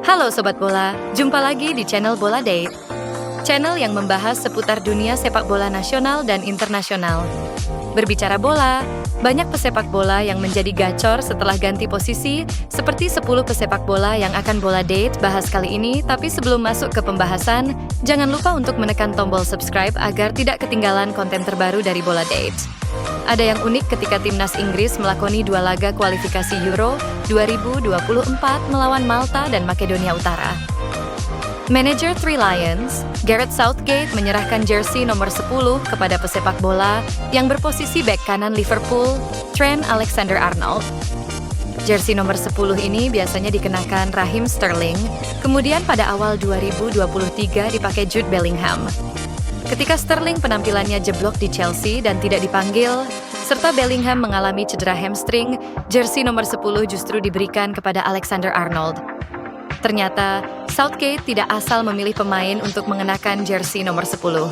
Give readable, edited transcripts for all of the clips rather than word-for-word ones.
Halo Sobat Bola, jumpa lagi di channel Bola Date. Channel yang membahas seputar dunia sepak bola nasional dan internasional. Berbicara bola, banyak pesepak bola yang menjadi gacor setelah ganti posisi, seperti 10 pesepak bola yang akan Bola Date bahas kali ini. Tapi sebelum masuk ke pembahasan, jangan lupa untuk menekan tombol subscribe agar tidak ketinggalan konten terbaru dari Bola Date. Ada yang unik ketika timnas Inggris melakoni 2 laga kualifikasi Euro 2024 melawan Malta dan Makedonia Utara. Manajer Three Lions, Gareth Southgate menyerahkan jersey nomor 10 kepada pesepak bola yang berposisi bek kanan Liverpool, Trent Alexander-Arnold. Jersey nomor 10 ini biasanya dikenakan Raheem Sterling, kemudian pada awal 2023 dipakai Jude Bellingham. Ketika Sterling penampilannya jeblok di Chelsea dan tidak dipanggil, serta Bellingham mengalami cedera hamstring, jersey nomor 10 justru diberikan kepada Alexander-Arnold. Ternyata, Southgate tidak asal memilih pemain untuk mengenakan jersey nomor 10.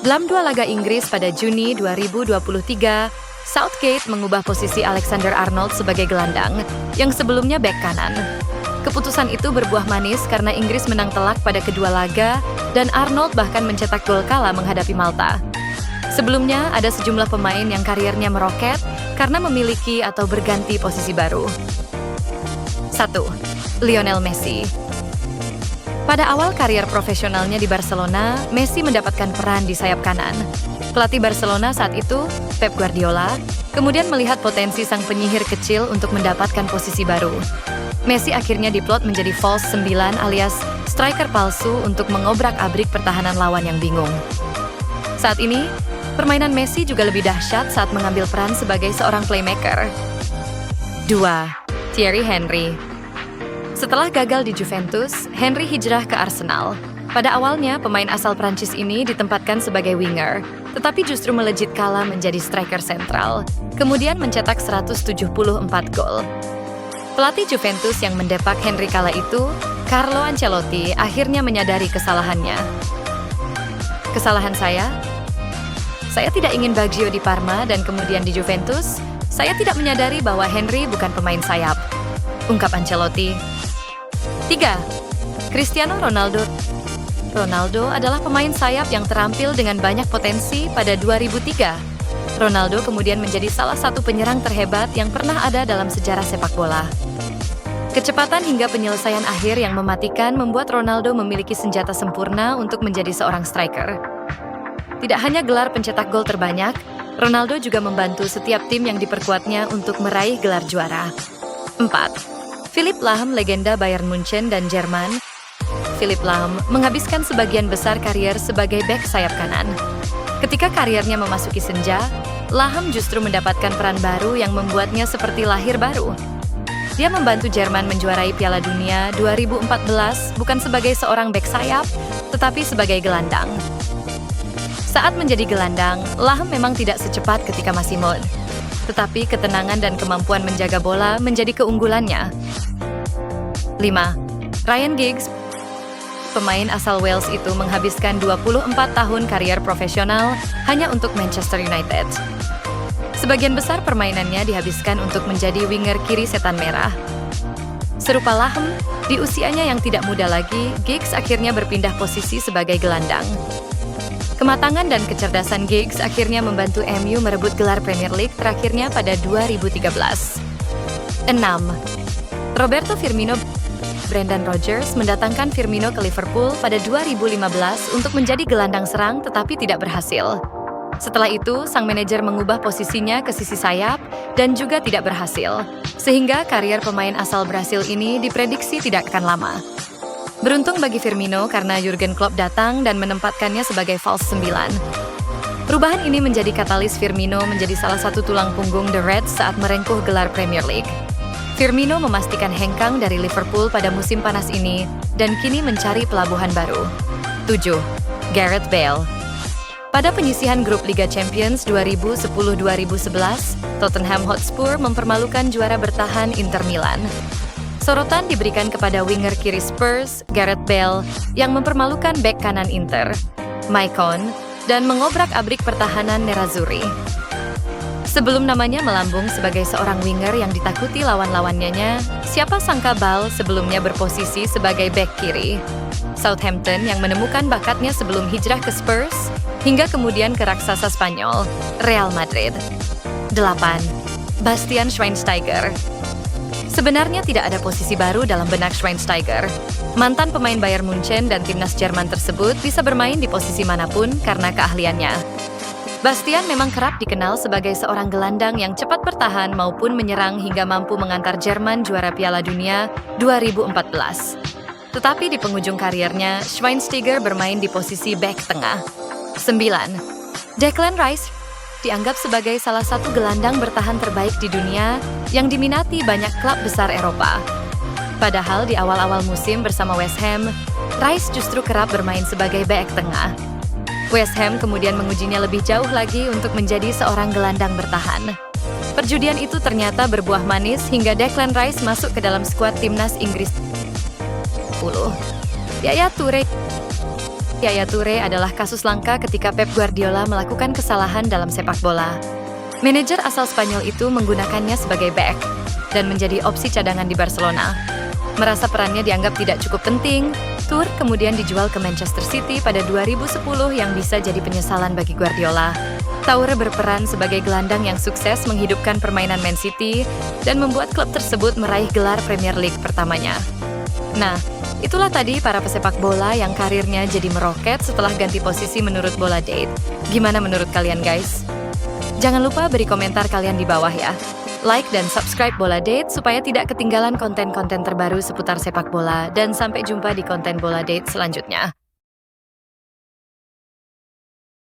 Dalam 2 laga Inggris pada Juni 2023, Southgate mengubah posisi Alexander-Arnold sebagai gelandang, yang sebelumnya bek kanan. Keputusan itu berbuah manis karena Inggris menang telak pada kedua laga dan Arnold bahkan mencetak gol kalah menghadapi Malta. Sebelumnya, ada sejumlah pemain yang karirnya meroket karena memiliki atau berganti posisi baru. 1. Lionel Messi. Pada awal karier profesionalnya di Barcelona, Messi mendapatkan peran di sayap kanan. Pelatih Barcelona saat itu, Pep Guardiola, kemudian melihat potensi sang penyihir kecil untuk mendapatkan posisi baru. Messi akhirnya diplot menjadi false 9 alias striker palsu untuk mengobrak-abrik pertahanan lawan yang bingung. Saat ini, permainan Messi juga lebih dahsyat saat mengambil peran sebagai seorang playmaker. 2. Thierry Henry. Setelah gagal di Juventus, Henry hijrah ke Arsenal. Pada awalnya, pemain asal Prancis ini ditempatkan sebagai winger, tetapi justru melejit kala menjadi striker sentral, kemudian mencetak 174 gol. Pelatih Juventus yang mendepak Henry kala itu, Carlo Ancelotti, akhirnya menyadari kesalahannya. Kesalahan saya tidak ingin Baggio di Parma dan kemudian di Juventus, saya tidak menyadari bahwa Henry bukan pemain sayap, ungkap Ancelotti. 3. Cristiano Ronaldo. Ronaldo adalah pemain sayap yang terampil dengan banyak potensi pada 2003. Ronaldo kemudian menjadi salah satu penyerang terhebat yang pernah ada dalam sejarah sepak bola. Kecepatan hingga penyelesaian akhir yang mematikan membuat Ronaldo memiliki senjata sempurna untuk menjadi seorang striker. Tidak hanya gelar pencetak gol terbanyak, Ronaldo juga membantu setiap tim yang diperkuatnya untuk meraih gelar juara. 4. Philipp Lahm, legenda Bayern Munchen dan Jerman. Philipp Lahm menghabiskan sebagian besar karier sebagai bek sayap kanan. Ketika karirnya memasuki senja, Lahm justru mendapatkan peran baru yang membuatnya seperti lahir baru. Dia membantu Jerman menjuarai Piala Dunia 2014 bukan sebagai seorang bek sayap, tetapi sebagai gelandang. Saat menjadi gelandang, Lahm memang tidak secepat ketika masih muda, tetapi ketenangan dan kemampuan menjaga bola menjadi keunggulannya. 5. Ryan Giggs. Pemain asal Wales itu menghabiskan 24 tahun karier profesional hanya untuk Manchester United. Sebagian besar permainannya dihabiskan untuk menjadi winger kiri setan merah. Serupa Lahm, di usianya yang tidak muda lagi, Giggs akhirnya berpindah posisi sebagai gelandang. Kematangan dan kecerdasan Giggs akhirnya membantu MU merebut gelar Premier League terakhirnya pada 2013. 6. Roberto Firmino. Brendan Rodgers mendatangkan Firmino ke Liverpool pada 2015 untuk menjadi gelandang serang tetapi tidak berhasil. Setelah itu, sang manajer mengubah posisinya ke sisi sayap dan juga tidak berhasil, sehingga karier pemain asal Brasil ini diprediksi tidak akan lama. Beruntung bagi Firmino karena Jurgen Klopp datang dan menempatkannya sebagai false 9. Perubahan ini menjadi katalis Firmino menjadi salah satu tulang punggung The Reds saat merengkuh gelar Premier League. Firmino memastikan hengkang dari Liverpool pada musim panas ini dan kini mencari pelabuhan baru. 7. Gareth Bale. Pada penyisihan grup Liga Champions 2010-2011, Tottenham Hotspur mempermalukan juara bertahan Inter Milan. Sorotan diberikan kepada winger kiri Spurs, Gareth Bale, yang mempermalukan bek kanan Inter, Maicon, dan mengobrak-abrik pertahanan Nerazzurri. Sebelum namanya melambung sebagai seorang winger yang ditakuti lawan-lawannya, siapa sangka Bale sebelumnya berposisi sebagai bek kiri. Southampton yang menemukan bakatnya sebelum hijrah ke Spurs, hingga kemudian ke raksasa Spanyol, Real Madrid. 8. Bastian Schweinsteiger. Sebenarnya tidak ada posisi baru dalam benak Schweinsteiger. Mantan pemain Bayern Munchen dan timnas Jerman tersebut bisa bermain di posisi manapun karena keahliannya. Bastian memang kerap dikenal sebagai seorang gelandang yang cepat bertahan maupun menyerang hingga mampu mengantar Jerman juara Piala Dunia 2014. Tetapi di penghujung karirnya, Schweinsteiger bermain di posisi bek tengah. 9. Declan Rice dianggap sebagai salah satu gelandang bertahan terbaik di dunia yang diminati banyak klub besar Eropa. Padahal di awal-awal musim bersama West Ham, Rice justru kerap bermain sebagai bek tengah. West Ham kemudian mengujinya lebih jauh lagi untuk menjadi seorang gelandang bertahan. Perjudian itu ternyata berbuah manis hingga Declan Rice masuk ke dalam skuad timnas Inggris. 10. Yaya Toure. Yaya Toure adalah kasus langka ketika Pep Guardiola melakukan kesalahan dalam sepak bola. Manajer asal Spanyol itu menggunakannya sebagai bek dan menjadi opsi cadangan di Barcelona. Merasa perannya dianggap tidak cukup penting, Toure kemudian dijual ke Manchester City pada 2010 yang bisa jadi penyesalan bagi Guardiola. Toure berperan sebagai gelandang yang sukses menghidupkan permainan Man City dan membuat klub tersebut meraih gelar Premier League pertamanya. Nah, itulah tadi para pesepak bola yang karirnya jadi meroket setelah ganti posisi menurut Bola Date. Gimana menurut kalian guys? Jangan lupa beri komentar kalian di bawah ya. Like dan subscribe Bola Date supaya tidak ketinggalan konten-konten terbaru seputar sepak bola dan sampai jumpa di konten Bola Date selanjutnya.